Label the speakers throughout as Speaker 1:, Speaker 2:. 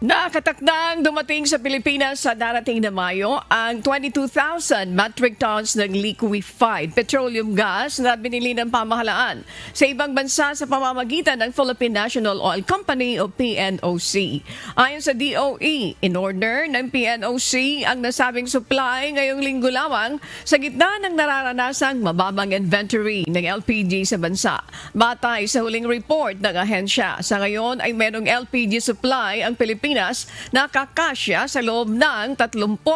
Speaker 1: Nakatakdang dumating sa Pilipinas sa darating na Mayo ang 22,000 metric tons ng liquefied petroleum gas na binili ng pamahalaan sa ibang bansa sa pamamagitan ng Philippine National Oil Company o PNOC. Ayon sa DOE, in-order ng PNOC ang nasabing supply ngayong linggo lamang sa gitna ng nararanasang mababang inventory ng LPG sa bansa. Batay sa huling report ng ahensya, sa ngayon ay merong LPG supply ang Pilipinas na kakasya sa loob ng 36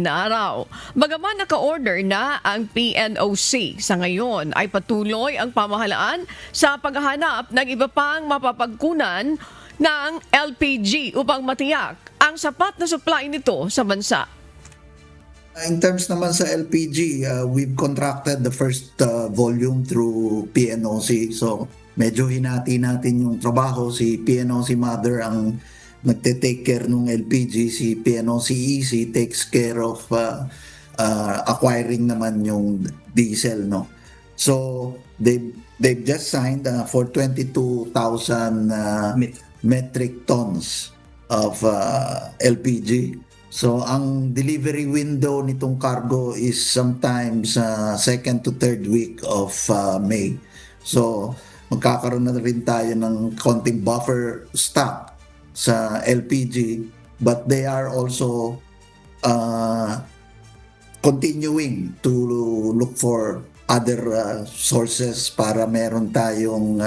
Speaker 1: na araw. Bagaman naka-order na ang PNOC, sa ngayon ay patuloy ang pamahalaan sa paghahanap ng iba pang mapapagkunan ng LPG upang matiyak ang sapat na supply nito sa bansa.
Speaker 2: In terms naman sa LPG, we've contracted the first volume through PNOC. So medyo hinati natin yung trabaho. Si PNOC Mother ang nagte-take care ng LPG, si PNOC-EC takes care of acquiring naman yung diesel, no. So they've just signed for 22,000 metric tons of LPG. So ang delivery window nitong cargo is sometimes second to third week of May. So magkakaroon na rin tayo ng konting buffer stock sa LPG, but they are also continuing to look for other sources para meron tayong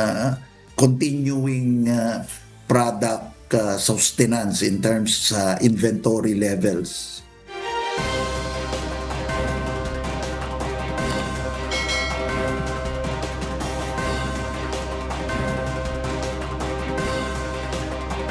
Speaker 2: continuing product sustenance in terms sa inventory levels.